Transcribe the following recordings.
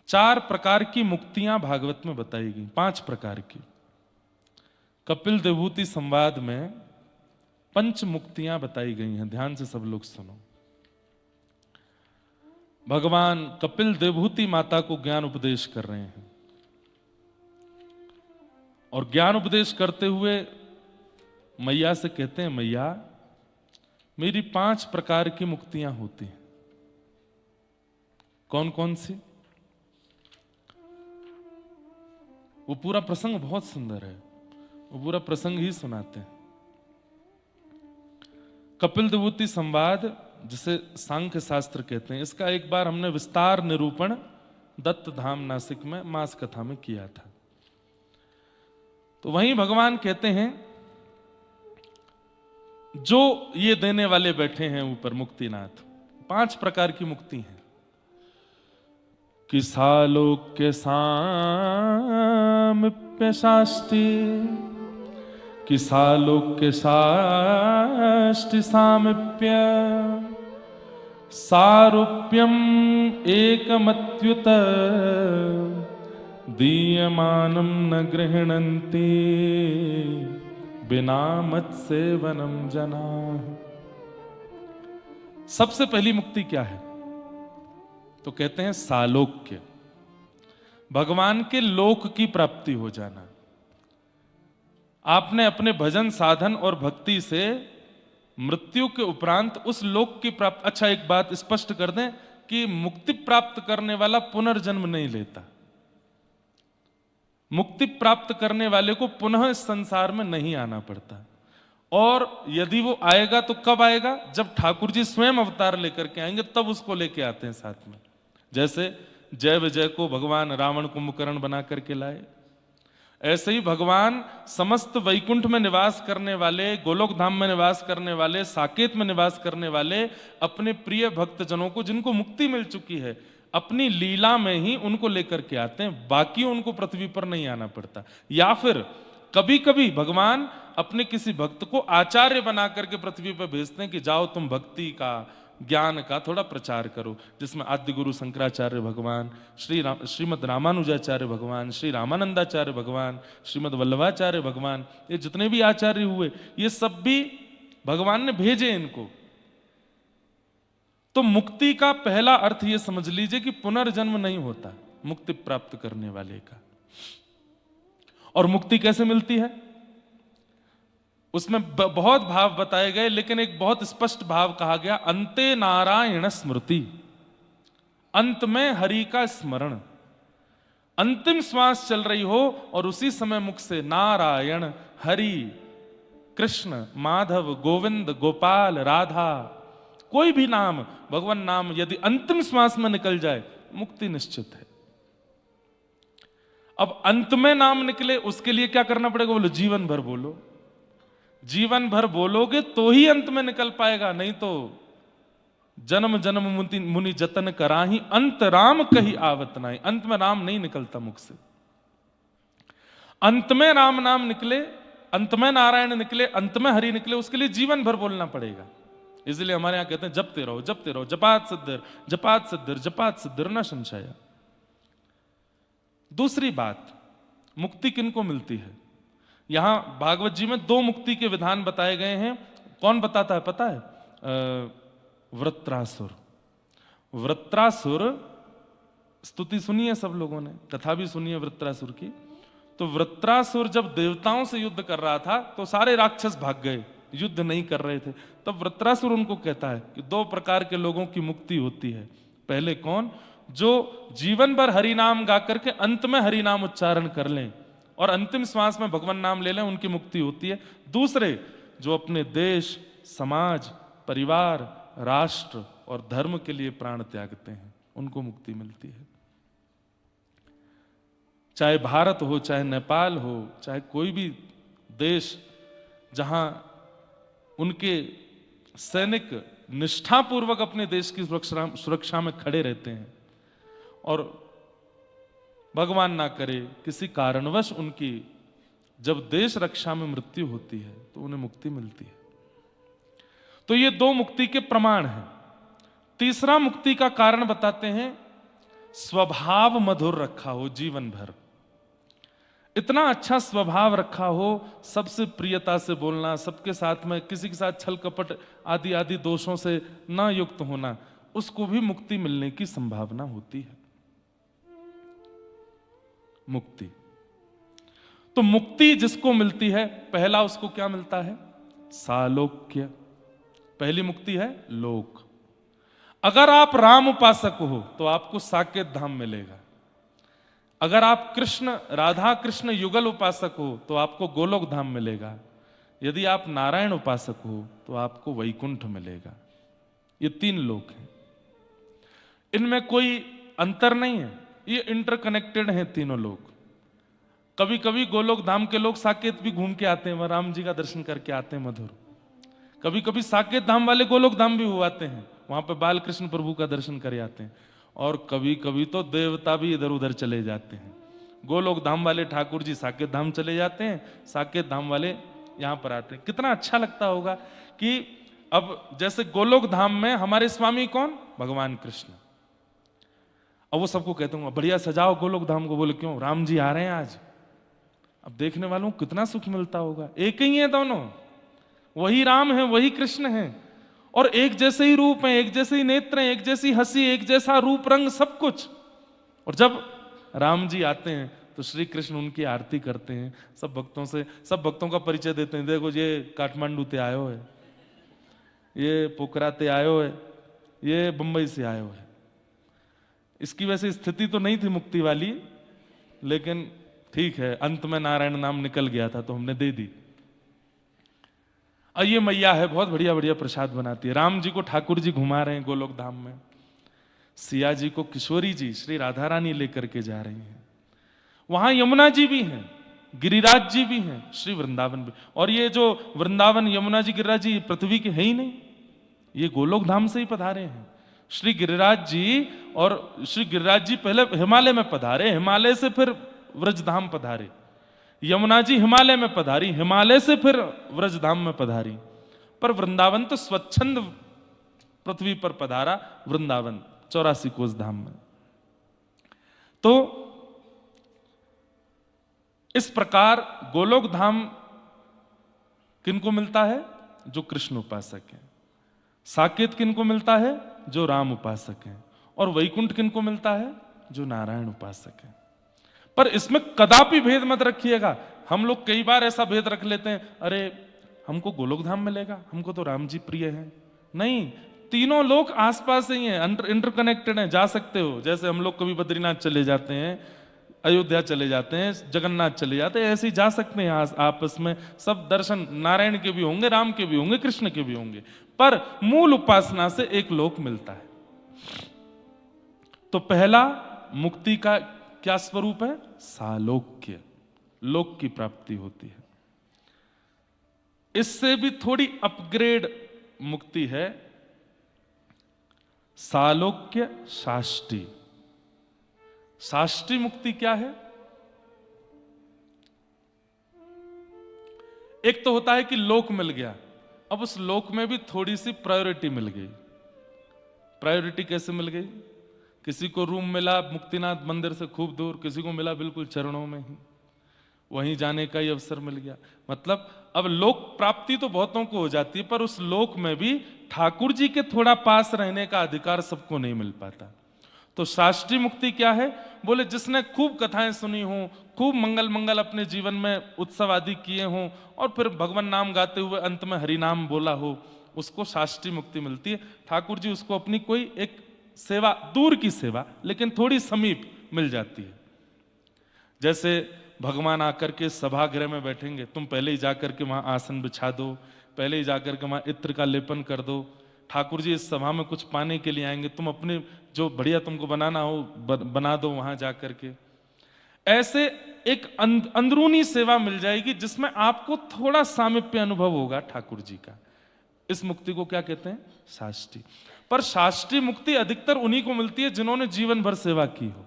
4 प्रकार की मुक्तियां भागवत में बताई गई, 5 प्रकार की। कपिल देवभूति संवाद में 5 मुक्तियां बताई गई हैं, ध्यान से सब लोग सुनो। भगवान कपिल देवभूति माता को ज्ञान उपदेश कर रहे हैं और ज्ञान उपदेश करते हुए मैया से कहते हैं, मैया मेरी 5 प्रकार की मुक्तियां होती हैं। कौन कौन सी? वो पूरा प्रसंग बहुत सुंदर है, वो पूरा प्रसंग ही सुनाते हैं। कपिल देवभूति संवाद, जिसे सांख्य शास्त्र कहते हैं, इसका एक बार हमने विस्तार निरूपण दत्त धाम नासिक में मास कथा में किया था। तो वहीं भगवान कहते हैं, जो ये देने वाले बैठे हैं ऊपर मुक्तिनाथ, 5 प्रकार की मुक्ति है कि सालोक्य सामीप्य साष्टि, कि सालोक्य साष्टि सामीप्य, सारूप्यम एकमत्युत, दीयमानं न गृह्णन्ति, बिना मत्सेवनम जना। सबसे पहली मुक्ति क्या है? तो कहते हैं सालोक्य, भगवान के लोक की प्राप्ति हो जाना। आपने अपने भजन साधन और भक्ति से मृत्यु के उपरांत उस लोक की प्राप्ति। अच्छा, एक बात स्पष्ट कर दें कि मुक्ति प्राप्त करने वाला पुनर्जन्म नहीं लेता। मुक्ति प्राप्त करने वाले को पुनः इस संसार में नहीं आना पड़ता, और यदि वो आएगा तो कब आएगा? जब ठाकुर जी स्वयं अवतार लेकर के आएंगे, तब उसको लेके आते हैं साथ में। जैसे जय विजय को भगवान रावण कुंभकर्ण बना करके लाए, ऐसे ही भगवान समस्त वैकुंठ में निवास करने वाले, गोलोक धाम में निवास करने वाले, साकेत में निवास करने वाले अपने प्रिय भक्तजनों को, जिनको मुक्ति मिल चुकी है, अपनी लीला में ही उनको लेकर के आते हैं। बाकी उनको पृथ्वी पर नहीं आना पड़ता। या फिर कभी कभी भगवान अपने किसी भक्त को आचार्य बना करके पृथ्वी पर भेजते हैं कि जाओ तुम भक्ति का, ज्ञान का थोड़ा प्रचार करो, जिसमें आद्य गुरु शंकराचार्य भगवान, श्रीमद रामानुजाचार्य भगवान, श्री रामानंदाचार्य भगवान, श्रीमद वल्लभाचार्य भगवान, ये जितने भी आचार्य हुए, ये सब भी भगवान ने भेजे इनको। तो मुक्ति का पहला अर्थ ये समझ लीजिए कि पुनर्जन्म नहीं होता मुक्ति प्राप्त करने वाले का। और मुक्ति कैसे मिलती है? उसमें बहुत भाव बताए गए, लेकिन एक बहुत स्पष्ट भाव कहा गया, अंते नारायण स्मृति, अंत में हरि का स्मरण। अंतिम श्वास चल रही हो और उसी समय मुख से नारायण, हरि, कृष्ण, माधव, गोविंद, गोपाल, राधा, कोई भी नाम, भगवान नाम यदि अंतिम श्वास में निकल जाए, मुक्ति निश्चित है। अब अंत में नाम निकले, उसके लिए क्या करना पड़ेगा? बोलो जीवन भर बोलो। जीवन भर बोलोगे तो ही अंत में निकल पाएगा, नहीं तो जन्म जन्म मुनि जतन कराही, अंत राम कही आवत नाई। अंत में राम नहीं निकलता मुख से। अंत में राम नाम निकले, अंत में नारायण निकले, अंत में हरि निकले, उसके लिए जीवन भर बोलना पड़ेगा। इसलिए हमारे यहां कहते हैं जपते रहो, जपते रहो, जपात सिद्धिर, जपात सिद्धिर, जपात सिद्धिर न संशय। दूसरी बात, मुक्ति किनको मिलती है? यहां भागवत जी में 2 मुक्ति के विधान बताए गए हैं। कौन बताता है पता है? वृत्रासुर। वृत्रासुर, स्तुति सुनी है सब लोगों ने, कथा भी सुनी है वृत्रासुर की। तो वृत्रासुर जब देवताओं से युद्ध कर रहा था तो सारे राक्षस भाग गए, युद्ध नहीं कर रहे थे। तब वृत्रासुर उनको कहता है कि 2 प्रकार के लोगों की मुक्ति होती है। पहले कौन? जो जीवन भर हरि नाम गा करके अंत में हरि नाम उच्चारण कर लें और अंतिम श्वास में भगवान नाम ले लें, उनकी मुक्ति होती है। दूसरे, जो अपने देश, समाज, परिवार, राष्ट्र और धर्म के लिए प्राण त्यागते हैं, उनको मुक्ति मिलती है। चाहे भारत हो, चाहे नेपाल हो, चाहे कोई भी देश जहां उनके सैनिक निष्ठापूर्वक अपने देश की सुरक्षा में खड़े रहते हैं और भगवान ना करे किसी कारणवश उनकी जब देश रक्षा में मृत्यु होती है तो उन्हें मुक्ति मिलती है। तो ये 2 मुक्ति के प्रमाण हैं। तीसरा मुक्ति का कारण बताते हैं स्वभाव मधुर रखा हो जीवन भर, इतना अच्छा स्वभाव रखा हो, सबसे प्रियता से बोलना, सबके साथ में किसी के साथ छल कपट आदि आदि दोषों से ना युक्त होना, उसको भी मुक्ति मिलने की संभावना होती है। मुक्ति तो मुक्ति जिसको मिलती है, पहला उसको क्या मिलता है? सालोक्य। पहली मुक्ति है लोक। अगर आप राम उपासक हो तो आपको साकेत धाम मिलेगा। अगर आप कृष्ण राधा कृष्ण युगल उपासक हो तो आपको गोलोक धाम मिलेगा। यदि आप नारायण उपासक हो तो आपको वैकुंठ मिलेगा। ये 3 लोक हैं, इनमें कोई अंतर नहीं है, ये इंटरकनेक्टेड हैं तीनों लोक। कभी कभी गोलोक धाम के लोग साकेत भी घूम के आते हैं, वहां राम जी का दर्शन करके आते हैं मधुर। कभी कभी साकेत धाम वाले गोलोक धाम भी हो आते हैं, वहां पे बाल कृष्ण प्रभु का दर्शन करे आते हैं। और कभी कभी तो देवता भी इधर उधर चले जाते हैं। गोलोक धाम वाले ठाकुर जी साकेत धाम चले जाते हैं, साकेत धाम वाले यहां पर आते हैं। कितना अच्छा लगता होगा कि अब जैसे गोलोक धाम में हमारे स्वामी कौन? भगवान कृष्ण। अब वो सबको कहते होंगे बढ़िया सजाओ गोलोक धाम को। बोले क्यों? राम जी आ रहे हैं आज। अब देखने वालों को कितना सुख मिलता होगा। एक ही है दोनों, वही राम है वही कृष्ण है, और एक जैसे ही रूप हैं, एक जैसे ही नेत्र हैं, एक जैसी हंसी, एक जैसा रूप रंग, सब कुछ। और जब राम जी आते हैं तो श्री कृष्ण उनकी आरती करते हैं, सब भक्तों से, सब भक्तों का परिचय देते हैं। देखो ये काठमांडू ते आयो है, ये पोखरा ते आयो है, ये बंबई से आयो है। इसकी वैसे स्थिति तो नहीं थी मुक्ति वाली, लेकिन ठीक है, अंत में नारायण नाम निकल गया था तो हमने दे दी। और ये मैया है, बहुत बढ़िया बढ़िया प्रसाद बनाती है। राम जी को ठाकुर जी घुमा रहे हैं गोलोक धाम में, सिया जी को किशोरी जी श्री राधा रानी लेकर के जा रही हैं। वहां यमुना जी भी हैं, गिरिराज जी भी हैं, श्री वृंदावन भी। और ये जो वृंदावन, यमुना जी, गिरिराज जी पृथ्वी के है ही नहीं, ये गोलोक धाम से ही पधारे हैं। श्री गिरिराज जी, और श्री गिरिराज जी पहले हिमालय में पधारे, हिमालय से फिर व्रजधाम पधारे। यमुना जी हिमालय में पधारी, हिमालय से फिर व्रजधाम में पधारी। पर वृंदावन तो स्वच्छंद पृथ्वी पर पधारा, वृंदावन 84 कोस धाम में। तो इस प्रकार गोलोक धाम किनको मिलता है? जो कृष्ण उपासक है। साकेत किनको मिलता है? जो राम उपासक है। और वैकुंठ किनको मिलता है? जो नारायण उपासक है। पर इसमें कदापि भेद मत रखिएगा। हम लोग कई बार ऐसा भेद रख लेते हैं, अरे हमको गोलोक धाम मिलेगा, हमको तो राम जी प्रिय हैं। नहीं, तीनों लोग आसपास ही हैं, इंटरकनेक्टेड हैं, जा सकते हो। जैसे हम लोग कभी बद्रीनाथ चले जाते हैं, अयोध्या चले जाते हैं, जगन्नाथ चले जाते हैं, ऐसे ही जा सकते हैं आपस में। सब दर्शन नारायण के भी होंगे, राम के भी होंगे, कृष्ण के भी होंगे, पर मूल उपासना से एक लोक मिलता है। तो पहला मुक्ति का क्या स्वरूप है? सालोक्य, लोक की प्राप्ति होती है। इससे भी थोड़ी अपग्रेड मुक्ति है, सालोक्य साष्टी। साष्टी मुक्ति क्या है? एक तो होता है कि लोक मिल गया, अब उस लोक में भी थोड़ी सी प्रायोरिटी मिल गई। प्रायोरिटी कैसे मिल गई? किसी को रूम मिला मुक्तिनाथ मंदिर से खूब दूर, किसी को मिला बिल्कुल चरणों में ही, वहीं जाने का ही अवसर मिल गया। मतलब अब लोक प्राप्ति तो बहुतों को हो जाती है, पर उस लोक में भी ठाकुर जी के थोड़ा पास रहने का अधिकार सबको नहीं मिल पाता। तो शास्त्री मुक्ति क्या है? बोले जिसने खूब कथाएं सुनी हो, खूब मंगल मंगल अपने जीवन में उत्सव आदि किए हों, और फिर भगवान नाम गाते हुए अंत में हरि नाम बोला हो, उसको शास्त्री मुक्ति मिलती है। ठाकुर जी उसको अपनी कोई एक सेवा, दूर की सेवा लेकिन थोड़ी समीप मिल जाती है। जैसे भगवान आकर के सभागृह में बैठेंगे, तुम पहले ही जाकर के वहां आसन बिछा दो, पहले ही जाकर के वहां इत्र का लेपन कर दो। ठाकुर जी इस सभा में कुछ पाने के लिए आएंगे, तुम अपने जो बढ़िया तुमको बनाना हो बना दो वहां जाकर के। ऐसे एक अंदरूनी सेवा मिल जाएगी जिसमें आपको थोड़ा सामिप्य अनुभव होगा ठाकुर जी का। इस मुक्ति को क्या कहते हैं? शास्त्री। पर शास्त्री मुक्ति अधिकतर उन्हीं को मिलती है जिन्होंने जीवन भर सेवा की हो।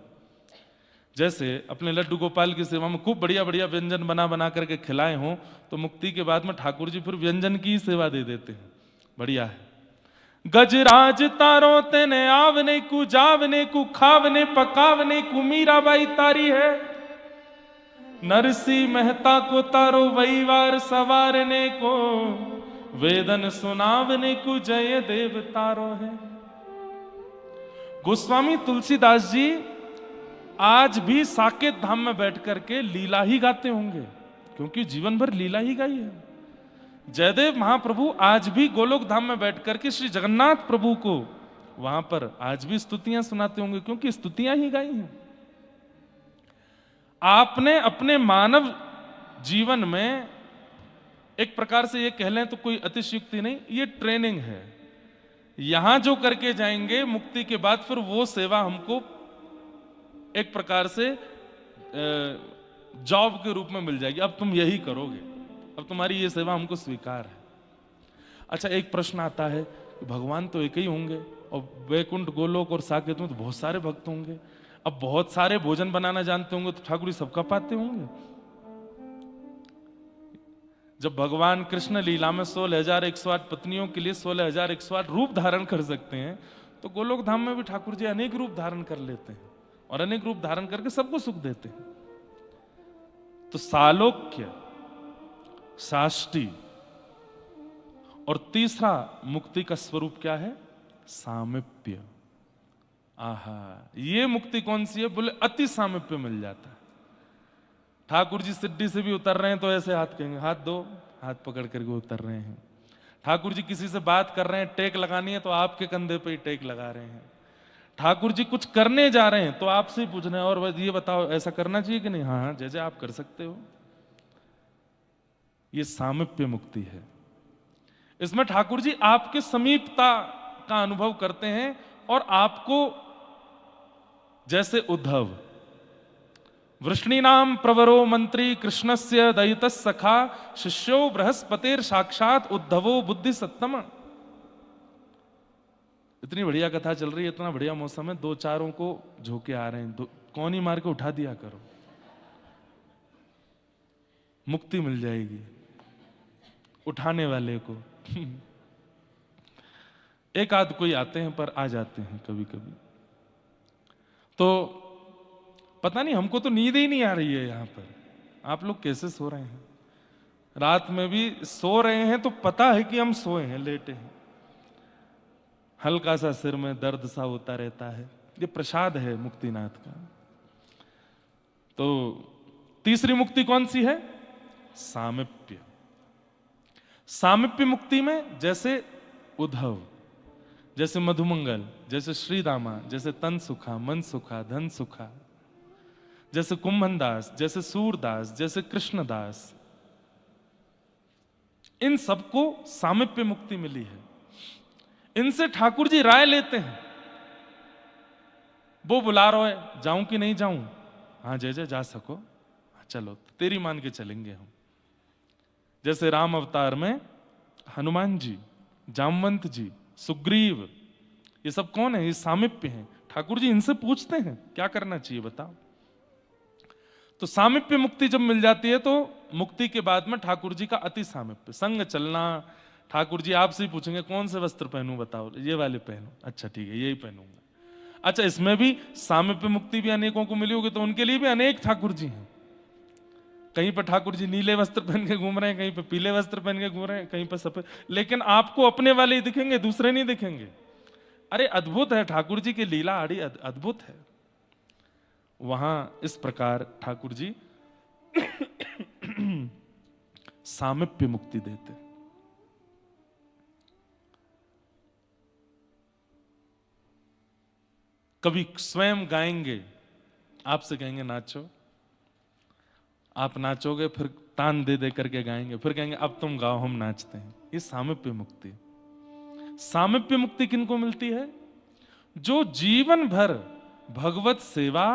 जैसे अपने लड्डू गोपाल की सेवा में खूब बढ़िया बढ़िया व्यंजन बना बना करके खिलाए हों, तो मुक्ति के बाद में ठाकुर जी फिर व्यंजन की ही सेवा दे देते हैं, बढ़िया है। गजराज तारो तेने आवने को जावने को खावने पकावने को मीराबाई तारी है। नरसी मेहता को तारो वहीवार सवारने को, वेदन सुनावने को जय देव तारो है। गोस्वामी तुलसीदास जी आज भी साकेत धाम में बैठ करके लीला ही गाते होंगे, क्योंकि जीवन भर लीला ही गाई है। जयदेव महाप्रभु आज भी गोलोक धाम में बैठ करके श्री जगन्नाथ प्रभु को वहां पर आज भी स्तुतियां सुनाते होंगे, क्योंकि स्तुतियां ही गाई हैं। आपने अपने मानव जीवन में एक प्रकार से ये कह लें तो कोई अतिशयोक्ति नहीं, ये ट्रेनिंग है। यहां जो करके जाएंगे मुक्ति के बाद, फिर वो सेवा हमको एक प्रकार से जॉब के रूप में मिल जाएगी। अब तुम यही करोगे, अब तुम्हारी ये सेवा हमको स्वीकार है। अच्छा, एक प्रश्न आता है, भगवान तो एक ही होंगे और वैकुंठ गोलोक और साकेत में तो बहुत सारे भक्त होंगे, अब बहुत सारे भोजन बनाना जानते होंगे, तो ठाकुर जी सबका पाते होंगे। जब भगवान कृष्ण लीला में 16,108 पत्नियों के लिए 16,108 रूप धारण कर सकते हैं, तो गोलोक धाम में भी ठाकुर जी अनेक रूप धारण कर लेते हैं और अनेक रूप धारण करके सबको सुख देते हैं। तो सालोक्य, साष्टी और तीसरा मुक्ति का स्वरूप क्या है? सामिप्य। आहा, ये मुक्ति कौन सी है? बोले अति सामिप्य मिल जाता है। ठाकुर जी सिड्डी से भी उतर रहे हैं तो ऐसे हाथ कहेंगे, हाथ दो, हाथ पकड़ करके उतर रहे हैं। ठाकुर जी किसी से बात कर रहे हैं, टेक लगानी है तो आपके कंधे पे ही टेक लगा रहे हैं। ठाकुर जी कुछ करने जा रहे हैं तो आपसे पूछ रहे हैं, और ये बताओ ऐसा करना चाहिए कि नहीं? हाँ, जैसे आप कर सकते हो। ये सामिप्य मुक्ति है। इसमें ठाकुर जी आपके समीपता का अनुभव करते हैं और आपको, जैसे उद्धव, वृष्णीनाम प्रवरो मंत्री कृष्णस्य दयितः सखा शिष्यो बृहस्पतिर साक्षात उद्धवो बुद्धि सत्तम। इतनी बढ़िया कथा चल रही है, इतना बढ़िया मौसम है, दो चारों को झोंके आ रहे हैं, कौन ही मार के उठा दिया करो, मुक्ति मिल जाएगी उठाने वाले को। एक आध कोई आते हैं पर आ जाते हैं कभी कभी। तो पता नहीं, हमको तो नींद ही नहीं आ रही है यहां पर। आप लोग कैसे सो रहे हैं? रात में भी सो रहे हैं तो पता है कि हम सोए हैं, लेटे हैं, हल्का सा सिर में दर्द सा होता रहता है। ये प्रसाद है मुक्तिनाथ का। तो तीसरी मुक्ति कौन सी है? सामिप्य। सामिप्य मुक्ति में जैसे उद्धव, जैसे मधुमंगल, जैसे श्रीदामा, जैसे तन सुखा, मन सुखा, धन सुखा, जैसे कुंभनदास, जैसे सूरदास, जैसे कृष्णदास, इन सबको सामिप्य मुक्ति मिली है। इनसे ठाकुर जी राय लेते हैं। वो बुला रहा है, जाऊं कि नहीं जाऊं? हाँ जय जय, जा सको, चलो तेरी मान के चलेंगे हम। जैसे राम अवतार में हनुमान जी, जामवंत जी, सुग्रीव, ये सब कौन है? ये सामिप्य हैं। ठाकुर जी इनसे पूछते हैं क्या करना चाहिए बताओ। तो सामिप्य मुक्ति जब मिल जाती है तो मुक्ति के बाद में ठाकुर जी का अति सामिप्य, संग चलना। ठाकुर जी आपसे ही पूछेंगे कौन से वस्त्र पहनूं बताओ, ये वाले पहनो, अच्छा ठीक है यही पहनूंगा। अच्छा, इसमें भी सामिप्य मुक्ति भी अनेकों को मिली होगी, तो उनके लिए भी अनेक ठाकुर जी हैं। कहीं पर ठाकुर जी नीले वस्त्र पहन के घूम रहे हैं, कहीं पर पीले वस्त्र पहन के घूम रहे हैं, कहीं पर सफेद, लेकिन आपको अपने वाले ही दिखेंगे, दूसरे नहीं दिखेंगे। अरे अद्भुत है, ठाकुर जी की लीला आड़ी अद्भुत है। वहां इस प्रकार ठाकुर जी सामिप्य मुक्ति देते। कभी स्वयं गाएंगे, आपसे कहेंगे नाचो, आप नाचोगे, फिर तान दे दे करके गाएंगे, फिर कहेंगे अब तुम गाओ, हम नाचते हैं। ये सामिप्य मुक्ति। सामिप्य मुक्ति किनको मिलती है? जो जीवन भर भगवत सेवा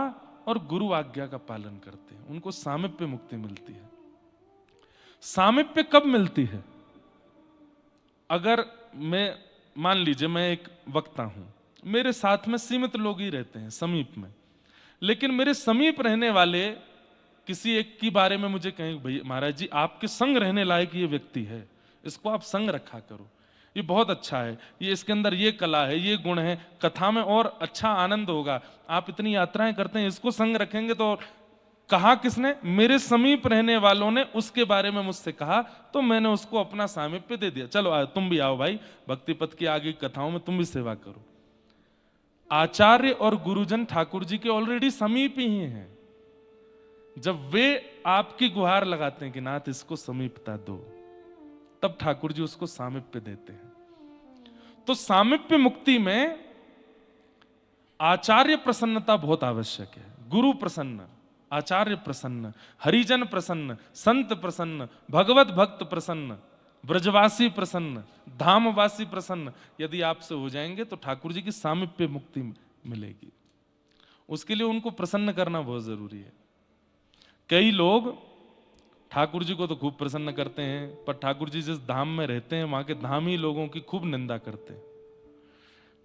और गुरु आज्ञा का पालन करते हैं, उनको सामिप्य मुक्ति मिलती है। सामिप्य कब मिलती है? अगर मैं, मान लीजिए मैं एक वक्ता हूं, मेरे साथ में सीमित लोग ही रहते हैं समीप में, लेकिन मेरे समीप रहने वाले किसी एक के बारे में मुझे कहें, भैया महाराज जी आपके संग रहने लायक ये व्यक्ति है, इसको आप संग रखा करो, ये बहुत अच्छा है, ये इसके अंदर ये कला है, ये गुण है, कथा में और अच्छा आनंद होगा। आप इतनी यात्राएं करते हैं, इसको संग रखेंगे तो। कहा किसने? मेरे समीप रहने वालों ने उसके बारे में मुझसे कहा, तो मैंने उसको अपना सामीप्य दे दिया। चलो तुम भी आओ भाई, भक्ति पथ की आगे कथाओं में तुम भी सेवा करो। आचार्य और गुरुजन ठाकुर जी के ऑलरेडी समीप ही हैं। जब वे आपकी गुहार लगाते हैं कि नाथ इसको समीपता दो, तब ठाकुर जी उसको सामीप्य देते हैं। तो सामीप्य मुक्ति में आचार्य प्रसन्नता बहुत आवश्यक है। गुरु प्रसन्न, आचार्य प्रसन्न, हरिजन प्रसन्न, संत प्रसन्न, भगवत भक्त प्रसन्न, ब्रजवासी प्रसन्न, धामवासी प्रसन्न, यदि आपसे हो जाएंगे तो ठाकुर जी की सामीप्य मुक्ति मिलेगी। उसके लिए उनको प्रसन्न करना बहुत जरूरी है। कई लोग ठाकुर जी को तो खूब प्रसन्न करते हैं, पर ठाकुर जी जिस धाम में रहते हैं वहां के धामी लोगों की खूब निंदा करते हैं।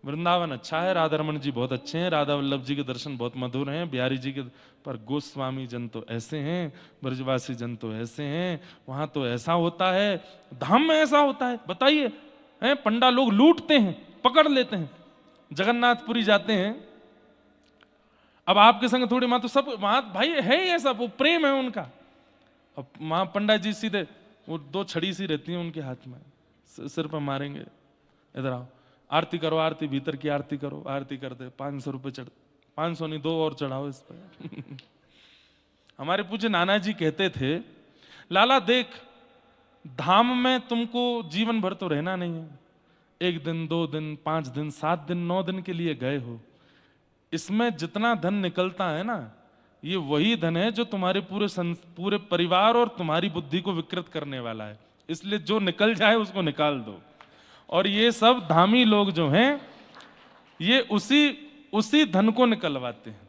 वृंदावन अच्छा है, राधा रमन जी बहुत अच्छे हैं, राधा वल्लभ जी के दर्शन बहुत मधुर हैं, बिहारी जी के, पर गोस्वामी जन तो ऐसे हैं, ब्रजवासी जन तो ऐसे हैं, वहां तो ऐसा होता है, धाम में ऐसा होता है। बताइए, हैं पंडा लोग लूटते हैं, पकड़ लेते हैं। जगन्नाथपुरी जाते हैं, अब आपके संग थोड़ी, वहां तो सब, वहां भाई है ही ऐसा, वो प्रेम है उनका। अब वहां पंडा जी सीधे, वो 2 छड़ी सी रहती है उनके हाथ में, सिर पर मारेंगे, इधर आओ आरती करो, आरती भीतर की आरती करो, आरती करते 500 रुपए चढ़, 500 नहीं 2 और चढ़ाओ इस पर। हमारे पूज्य नाना जी कहते थे, लाला देख, धाम में तुमको जीवन भर तो रहना नहीं है, 1 दिन 2 दिन 5 दिन 7 दिन 9 दिन के लिए गए हो, इसमें जितना धन निकलता है ना, ये वही धन है जो तुम्हारे पूरे परिवार और तुम्हारी बुद्धि को विकृत करने वाला है। इसलिए जो निकल जाए उसको निकाल दो। और ये सब धामी लोग जो हैं, ये उसी धन को निकलवाते हैं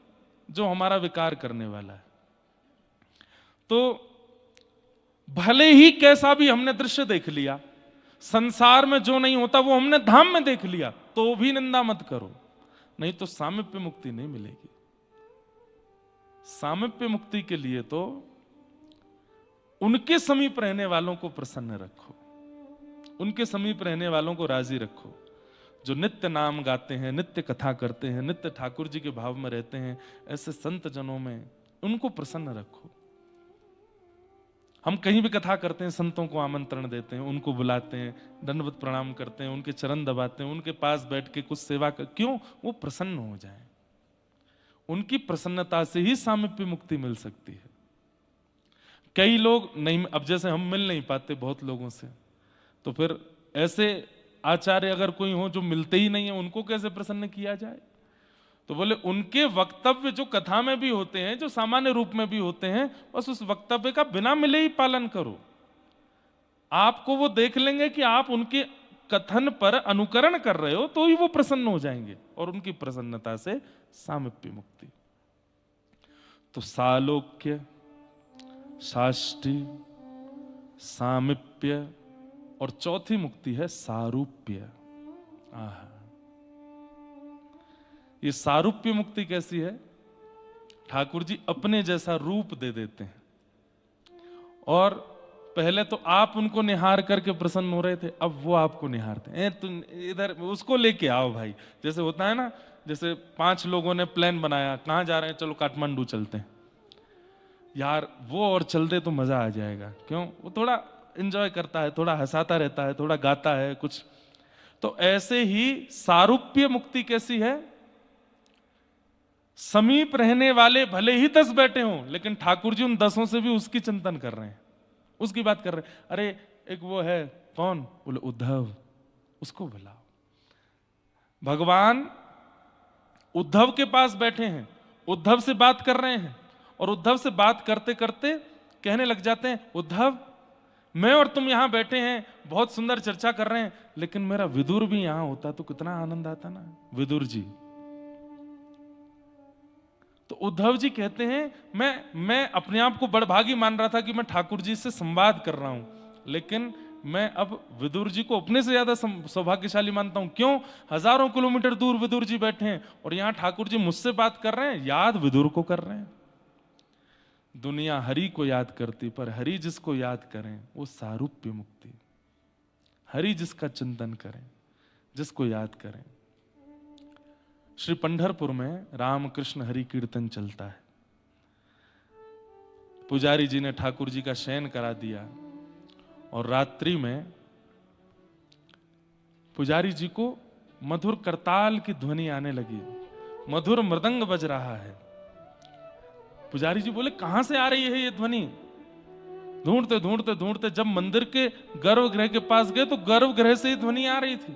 जो हमारा विकार करने वाला है। तो भले ही कैसा भी हमने दृश्य देख लिया, संसार में जो नहीं होता वो हमने धाम में देख लिया, तो भी निंदा मत करो, नहीं तो सामीप्य मुक्ति नहीं मिलेगी। सामीप्य मुक्ति के लिए तो उनके समीप रहने वालों को प्रसन्न रखो, उनके समीप रहने वालों को राजी रखो, जो नित्य नाम गाते हैं, नित्य कथा करते हैं, नित्य ठाकुर जी के भाव में रहते हैं, ऐसे संत जनों में उनको प्रसन्न रखो। हम कहीं भी कथा करते हैं, संतों को आमंत्रण देते हैं, उनको बुलाते हैं, दंडवत प्रणाम करते हैं, उनके चरण दबाते हैं, उनके पास बैठ के कुछ सेवा कर, क्यों? वो प्रसन्न हो जाए। उनकी प्रसन्नता से ही सामीप्य मुक्ति मिल सकती है। कई लोग नहीं, अब जैसे हम मिल नहीं पाते बहुत लोगों से, तो फिर ऐसे आचार्य अगर कोई हो जो मिलते ही नहीं है, उनको कैसे प्रसन्न किया जाए? तो बोले उनके वक्तव्य जो कथा में भी होते हैं, जो सामान्य रूप में भी होते हैं, बस उस वक्तव्य का बिना मिले ही पालन करो। आपको वो देख लेंगे कि आप उनके कथन पर अनुकरण कर रहे हो, तो ही वो प्रसन्न हो जाएंगे, और उनकी प्रसन्नता से सामीप्य मुक्ति। तो सालोक्य, साष्टी, सामीप्य, और चौथी मुक्ति है सारूप्य। ये सारूप्य मुक्ति कैसी है? ठाकुर जी अपने जैसा रूप दे देते हैं, और पहले तो आप उनको निहार करके प्रसन्न हो रहे थे, अब वो आपको निहारते हैं, तुम इधर उसको लेके आओ भाई। जैसे होता है ना, जैसे 5 लोगों ने प्लान बनाया, कहाँ जा रहे हैं, चलो काठमांडू चलते हैं यार, वो और चलते तो मजा आ जाएगा। क्यों? वो थोड़ा एंजॉय करता है, थोड़ा हंसाता रहता है, थोड़ा गाता है कुछ। तो ऐसे ही सारूप्य मुक्ति कैसी है? समीप रहने वाले भले ही 10 बैठे हों, लेकिन ठाकुर जी उन 10 से भी उसकी चिंतन कर रहे हैं, उसकी बात कर रहे हैं। अरे एक वो है, कौन? बोले उद्धव, उसको बुलाओ। भगवान उद्धव के पास बैठे हैं, उद्धव से बात कर रहे हैं, और उद्धव से बात करते करते कहने लग जाते हैं, उद्धव मैं और तुम यहां बैठे हैं, बहुत सुंदर चर्चा कर रहे हैं, लेकिन मेरा विदुर भी यहां होता तो कितना आनंद आता ना। विदुर जी, तो उद्धव जी कहते हैं, मैं अपने आप को बड़भागी मान रहा था कि मैं ठाकुर जी से संवाद कर रहा हूं, लेकिन मैं अब विदुर जी को अपने से ज्यादा सौभाग्यशाली मानता हूं। क्यों? हजारों किलोमीटर दूर विदुर जी बैठे हैं, और यहां ठाकुर जी मुझसे बात कर रहे हैं, याद विदुर को कर रहे हैं। दुनिया हरि को याद करती, पर हरि जिसको याद करें वो सारूप्य मुक्ति। हरि जिसका चिंतन करें, जिसको याद करें। श्री पंढरपुर में रामकृष्ण हरि कीर्तन चलता है। पुजारी जी ने ठाकुर जी का शयन करा दिया और रात्रि में पुजारी जी को मधुर करताल की ध्वनि आने लगी, मधुर मृदंग बज रहा है। पुजारी जी बोले कहां से आ रही है ये ध्वनि? ढूंढते ढूंढते ढूंढते जब मंदिर के गर्भगृह के पास गए तो गर्भगृह से ही ध्वनि आ रही थी।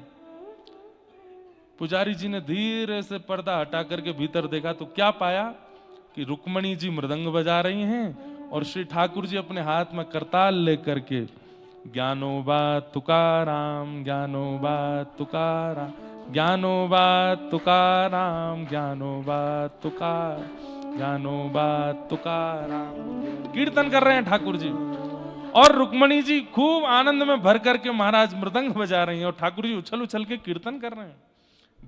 पुजारी जी ने धीरे से पर्दा हटा करके भीतर देखा तो क्या पाया कि रुक्मणी जी मृदंग बजा रही हैं और श्री ठाकुर जी अपने हाथ में करताल लेकर के ज्ञानोबा तुकाराम, ज्ञानोबा तुकाराम, ज्ञानोबा तुकाराम, ज्ञानोबा तुकार, ज्ञानोबा तुकाराम कीर्तन कर रहे हैं ठाकुर जी। और रुक्मणी जी खूब आनंद में भर करके महाराज मृदंग बजा रही हैं और ठाकुर जी उछल उछल के कीर्तन कर रहे हैं,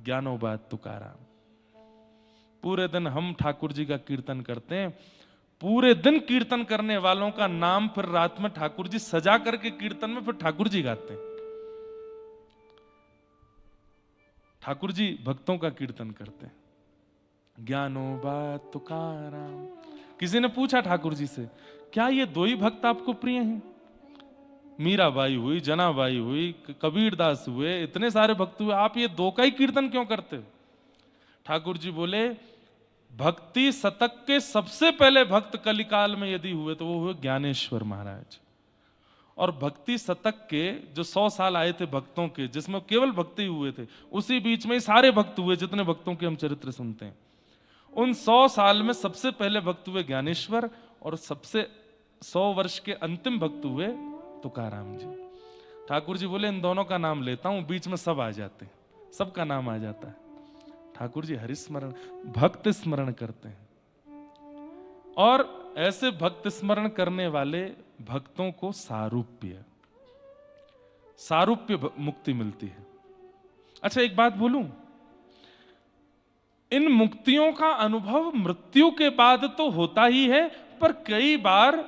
ज्ञानोबा तुकाराम। पूरे दिन हम ठाकुर जी का कीर्तन करते हैं, पूरे दिन कीर्तन करने वालों का नाम फिर रात में ठाकुर जी सजा करके कीर्तन में फिर ठाकुर जी गाते हैं। ठाकुर जी भक्तों का कीर्तन करते हैं, ज्ञानोबा तुकाराम। किसी ने पूछा ठाकुर जी से, क्या ये दो ही भक्त आपको प्रिय हैं? मीराबाई हुई, जनाबाई हुई, कबीरदास हुए, इतने सारे भक्त हुए, आप ये दो का ही कीर्तन क्यों करते हो? ठाकुर जी बोले, भक्ति शतक के सबसे पहले भक्त कलिकाल में यदि हुए तो वो हुए ज्ञानेश्वर महाराज। और भक्ति शतक के जो 100 साल आए थे भक्तों के, जिसमें केवल भक्ति हुए थे, उसी बीच में सारे भक्त हुए जितने भक्तों के हम चरित्र सुनते हैं। उन 100 साल में सबसे पहले भक्त हुए ज्ञानेश्वर और सबसे 100 वर्ष के अंतिम भक्त हुए तुकाराम जी। ठाकुर जी बोले इन दोनों का नाम लेता हूं, बीच में सब आ जाते हैं, सबका नाम आ जाता है। ठाकुर जी हरिस्मरण, भक्त स्मरण करते हैं और ऐसे भक्त स्मरण करने वाले भक्तों को सारूप्य मुक्ति मिलती है। अच्छा एक बात बोलूं, इन मुक्तियों का अनुभव मृत्यु के बाद तो होता ही है, पर कई बार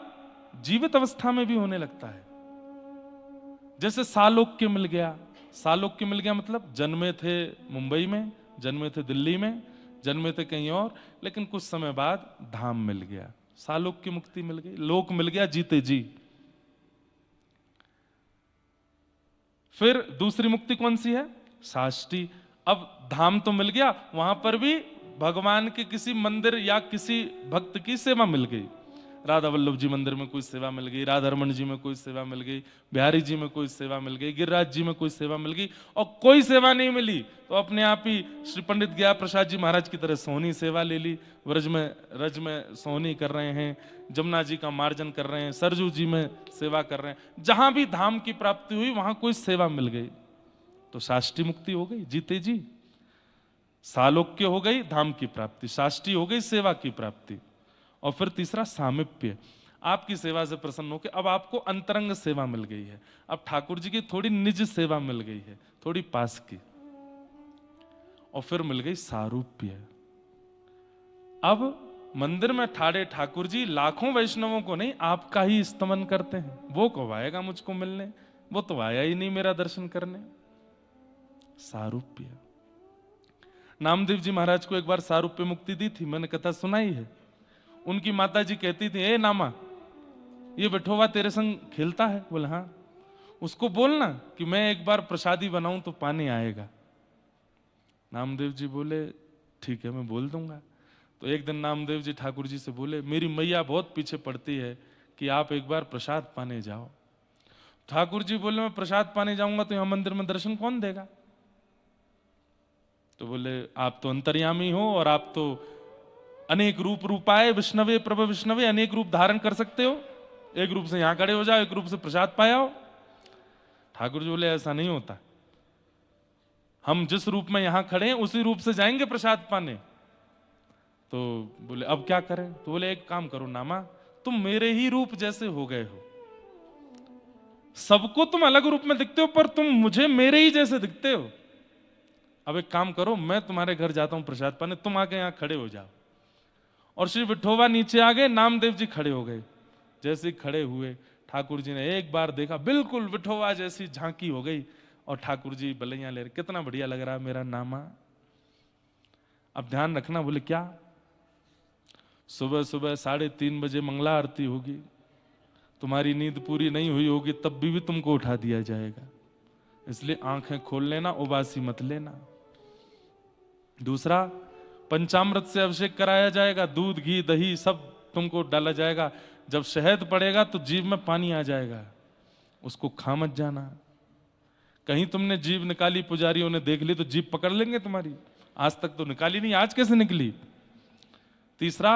जीवित अवस्था में भी होने लगता है। जैसे सालोक्य मिल गया। सालोक्य मिल गया मतलब जन्मे थे मुंबई में, जन्मे थे दिल्ली में, जन्मे थे कहीं और, लेकिन कुछ समय बाद धाम मिल गया, सालोक्य मुक्ति मिल गई, लोक मिल गया जीते जी। फिर दूसरी मुक्ति कौन सी है? साष्टी। अब धाम तो मिल गया, वहां पर भी भगवान के किसी मंदिर या किसी भक्त की सेवा मिल गई। राधा वल्लभ जी मंदिर में कोई सेवा मिल गई, राधा रमन जी में कोई सेवा मिल गई, बिहारी जी में कोई सेवा मिल गई, गिरिराज जी में कोई सेवा मिल गई, और कोई सेवा नहीं मिली तो अपने आप ही श्री पंडित गया प्रसाद जी महाराज की तरह सोहनी सेवा ले ली, व्रज में रज में सोहनी कर रहे हैं, जमुना जी का मार्जन कर रहे हैं, सरजू जी में सेवा कर रहे हैं। जहां भी धाम की प्राप्ति हुई वहां कोई सेवा मिल गई तो साष्टी मुक्ति हो गई, जीते जी। सालोक्य हो गई धाम की प्राप्ति, साष्टी हो गई सेवा की प्राप्ति। और फिर तीसरा सामिप्य, आपकी सेवा से प्रसन्न होकर अब आपको अंतरंग सेवा मिल गई है, अब ठाकुर जी की थोड़ी निज सेवा मिल गई है, थोड़ी पास की। और फिर मिल गई सारूप्य। अब मंदिर में ठाड़े ठाकुर जी लाखों वैष्णवों को नहीं, आपका ही स्तमन करते हैं। वो कब आएगा मुझको मिलने, वो तो आया ही नहीं मेरा दर्शन करने। सारूप्य। नामदेव जी महाराज को एक बार सारूप्य मुक्ति दी थी, मैंने कथा सुनाई है। उनकी माता जी कहती थी, ए नामा, ये बिठोवा तेरे संग खेलता है? बोले हाँ। उसको बोलना कि मैं एक बार प्रसादी बनाऊं तो पानी आएगा। नामदेव जी बोले ठीक है मैं बोल दूंगा। तो एक दिन नामदेव जी ठाकुर जी से बोले, मेरी मैया बहुत पीछे पड़ती है कि आप एक बार प्रसाद पाने जाओ। ठाकुर जी बोले मैं प्रसाद पाने जाऊंगा तो यहां मंदिर में दर्शन कौन देगा? तो बोले आप तो अंतर्यामी हो और आप तो अनेक रूप रूपाए विष्णवे प्रभु विष्णवे, अनेक रूप धारण कर सकते हो, एक रूप से यहां खड़े हो जाओ, एक रूप से प्रसाद पाओ। ठाकुर जी बोले ऐसा नहीं होता, हम जिस रूप में यहां खड़े हैं उसी रूप से जाएंगे प्रसाद पाने। तो बोले अब क्या करें? तो बोले एक काम करो नामा, तुम मेरे ही रूप जैसे हो गए हो, सबको तुम अलग रूप में दिखते हो पर तुम मुझे मेरे ही जैसे दिखते हो। अब एक काम करो, मैं तुम्हारे घर जाता हूं प्रसाद पाने, तुम आके यहां खड़े हो जाओ। और श्री विठोबा नीचे आ गए, नामदेव जी खड़े हो गए। जैसे खड़े हुए ठाकुर जी ने एक बार देखा, बिल्कुल विठोवा जैसी झांकी हो गई, और ठाकुर जी बलैया ले रहे, कितना बढ़िया लग रहा है मेरा नामा। अब ध्यान रखना, बोले क्या? सुबह सुबह 3:30 बजे मंगला आरती होगी, तुम्हारी नींद पूरी नहीं हुई होगी, तब भी तुमको उठा दिया जाएगा, इसलिए आंखें खोल लेना, उबासी मत लेना। दूसरा, पंचामृत से अभिषेक कराया जाएगा, दूध घी दही सब तुमको डाला जाएगा, जब शहद पड़ेगा तो जीभ में पानी आ जाएगा, उसको खा मत जाना। कहीं तुमने जीभ निकाली, पुजारियों ने देख ली तो जीभ पकड़ लेंगे तुम्हारी, आज तक तो निकाली नहीं, आज कैसे निकली? तीसरा,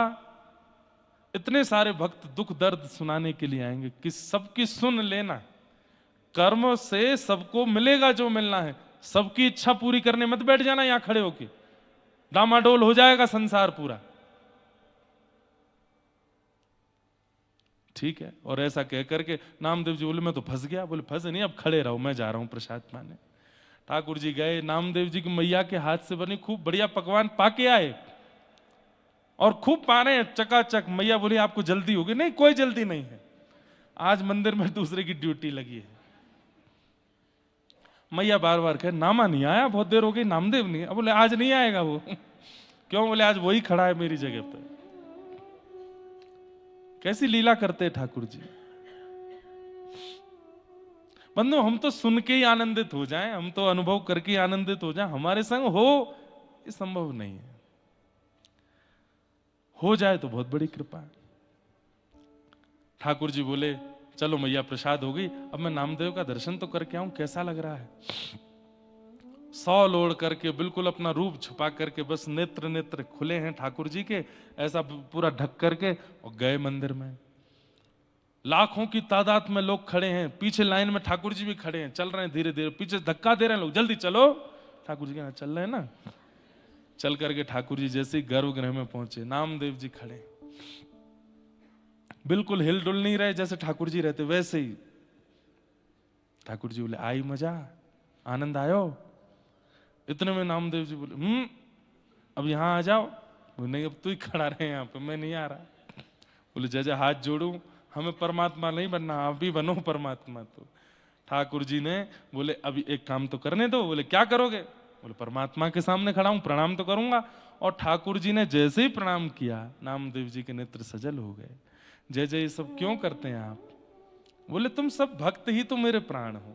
इतने सारे भक्त दुख दर्द सुनाने के लिए आएंगे कि सबकी सुन लेना, कर्म से सबको मिलेगा जो मिलना है, सबकी इच्छा पूरी करने मत बैठ जाना यहां खड़े होके, डामाडोल हो जाएगा संसार पूरा, ठीक है? और ऐसा कह करके नामदेव जी बोले मैं तो फंस गया, बोले फंसे नहीं, अब खड़े रहो, मैं जा रहा हूं प्रसाद पाने। ठाकुर जी गए, नामदेव जी की मैया के हाथ से बनी खूब बढ़िया पकवान पाके आए, और खूब पा रहे हैं चकाचक। मैया बोली आपको जल्दी होगी? नहीं, कोई जल्दी नहीं है, आज मंदिर में दूसरे की ड्यूटी लगी है। मैया बार बार कहे नामा नहीं आया, बहुत देर हो गई, नामदेव नहीं। अब बोले आज नहीं आएगा वो। क्यों? बोले आज वही खड़ा है मेरी जगह पर। कैसी लीला करते ठाकुर जी। बंधु, हम तो सुन के ही आनंदित हो जाएं, हम तो अनुभव करके ही आनंदित हो जाएं, हमारे संग हो ये संभव नहीं है, हो जाए तो बहुत बड़ी कृपा है। ठाकुर जी बोले चलो मैया प्रसाद हो गई, अब मैं नामदेव का दर्शन तो करके आऊं, कैसा लग रहा है। 100 लोड़ करके बिल्कुल अपना रूप छुपा करके, बस नेत्र नेत्र खुले हैं ठाकुर जी के, ऐसा पूरा ढक करके, और गए मंदिर में। लाखों की तादाद में लोग खड़े हैं, पीछे लाइन में ठाकुर जी भी खड़े हैं, चल रहे हैं धीरे धीरे, पीछे धक्का दे रहे हैं लोग, जल्दी चलो। ठाकुर जी के चल रहे हैं ना, चल करके ठाकुर जी जैसे ही गर्भगृह में पहुंचे, नामदेव जी खड़े, बिल्कुल हिल डुल नहीं रहे, जैसे ठाकुर जी रहते वैसे ही। ठाकुर जी बोले आई मजा, आनंद आयो? इतने में नामदेव जी बोले अब यहां आ जाओ। नहीं, अब तू ही खड़ा रहे यहाँ पे, मैं नहीं आ रहा। बोले जय जय, हाथ जोड़ू, हमें परमात्मा नहीं बनना, आप भी बनो परमात्मा। तो ठाकुर जी ने बोले अभी एक काम तो करने दो। बोले क्या करोगे? बोले परमात्मा के सामने खड़ा हूं, प्रणाम तो करूंगा। और ठाकुर जी ने जैसे ही प्रणाम किया, नामदेव जी के नेत्र सजल हो गए। जय जय, ये सब क्यों करते हैं आप? बोले तुम सब भक्त ही तो मेरे प्राण हो,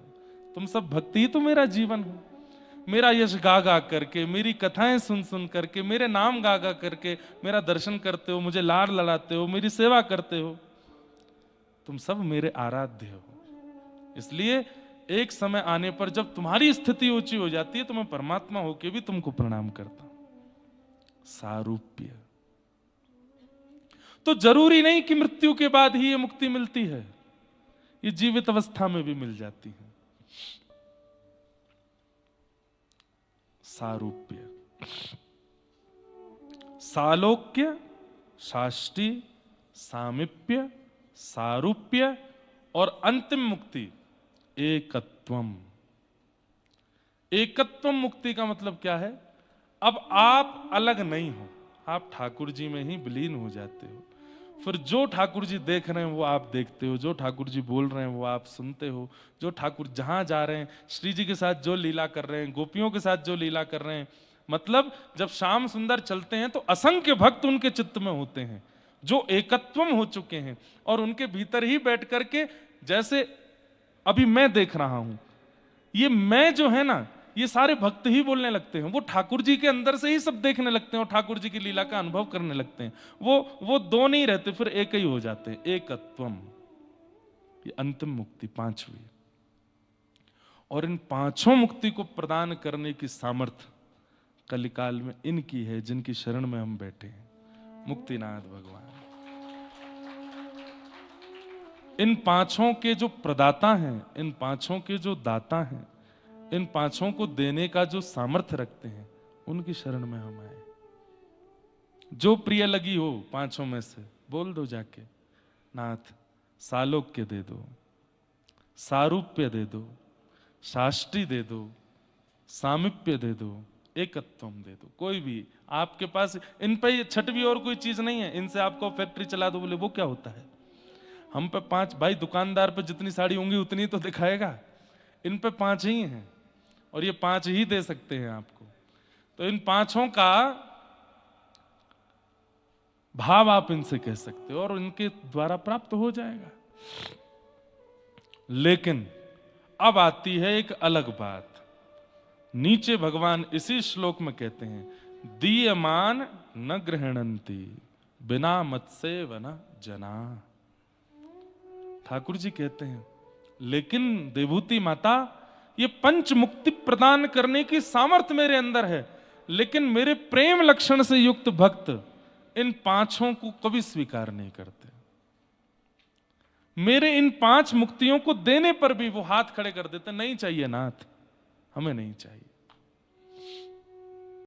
तुम सब भक्ति ही तो मेरा जीवन हो। मेरा यश गा गा करके, मेरी कथाएं सुन सुन करके, मेरे नाम गा गा करके मेरा दर्शन करते हो, मुझे लाड लड़ाते हो, मेरी सेवा करते हो, तुम सब मेरे आराध्य हो। इसलिए एक समय आने पर जब तुम्हारी स्थिति ऊंची हो जाती है तो मैं परमात्मा होके भी तुमको प्रणाम करता हूं। सारूप्य। तो जरूरी नहीं कि मृत्यु के बाद ही ये मुक्ति मिलती है, ये जीवित अवस्था में भी मिल जाती है। सारूप्य, सालोक्य, साष्टी, सामीप्य, सारूप्य और अंतिम मुक्ति एकत्वम। एकत्वम मुक्ति का मतलब क्या है? अब आप अलग नहीं हो, आप ठाकुर जी में ही विलीन हो जाते हो। फिर जो ठाकुर जी देख रहे हैं वो आप देखते हो, जो ठाकुर जी बोल रहे हैं वो आप सुनते हो, जो ठाकुर जहां जा रहे हैं, श्री जी के साथ जो लीला कर रहे हैं, गोपियों के साथ जो लीला कर रहे हैं, मतलब जब श्याम सुंदर चलते हैं तो असंख्य भक्त उनके चित्त में होते हैं जो एकत्वम हो चुके हैं, और उनके भीतर ही बैठ करके, जैसे अभी मैं देख रहा हूं, ये मैं जो है ना, ये सारे भक्त ही बोलने लगते हैं, वो ठाकुर जी के अंदर से ही सब देखने लगते हैं और ठाकुर जी की लीला का अनुभव करने लगते हैं। वो दो नहीं रहते, फिर एक ही हो जाते हैं, एकत्वम। ये अंतिम मुक्ति, पांचवी। और इन पांचों मुक्ति को प्रदान करने की सामर्थ्य कलिकाल में इनकी है, जिनकी शरण में हम बैठे हैं, मुक्तिनाथ भगवान। इन पांचों के जो प्रदाता हैं, इन पांचों के जो दाता हैं, इन पांचों को देने का जो सामर्थ्य रखते हैं, उनकी शरण में हम आए। जो प्रिय लगी हो पांचों में से बोल दो जाके, नाथ सालोक्य दे दो, सारूप्य दे दो, साष्टी दे दो, सामीप्य दे दो, एकत्वम दे दो। कोई भी आपके पास, इन पे छठवीं और कोई चीज नहीं है, इनसे आपको फैक्ट्री चला दो, बोले वो क्या होता है? हम पे 5, भाई दुकानदार पे जितनी साड़ी होंगी उतनी तो दिखाएगा, इन पे 5 ही हैं और ये 5 ही दे सकते हैं आपको। तो इन 5 का भाव आप इनसे कह सकते हो और इनके द्वारा प्राप्त हो जाएगा। लेकिन अब आती है एक अलग बात। नीचे भगवान इसी श्लोक में कहते हैं, दीयमान न गृहणंती बिना मत से वन जना। ठाकुर जी कहते हैं, लेकिन देवहूति माता, ये पंच मुक्ति प्रदान करने की सामर्थ्य मेरे अंदर है, लेकिन मेरे प्रेम लक्षण से युक्त भक्त इन 5 को कभी स्वीकार नहीं करते। मेरे इन 5 मुक्तियों को देने पर भी वो हाथ खड़े कर देते, नहीं चाहिए नाथ, हमें नहीं चाहिए।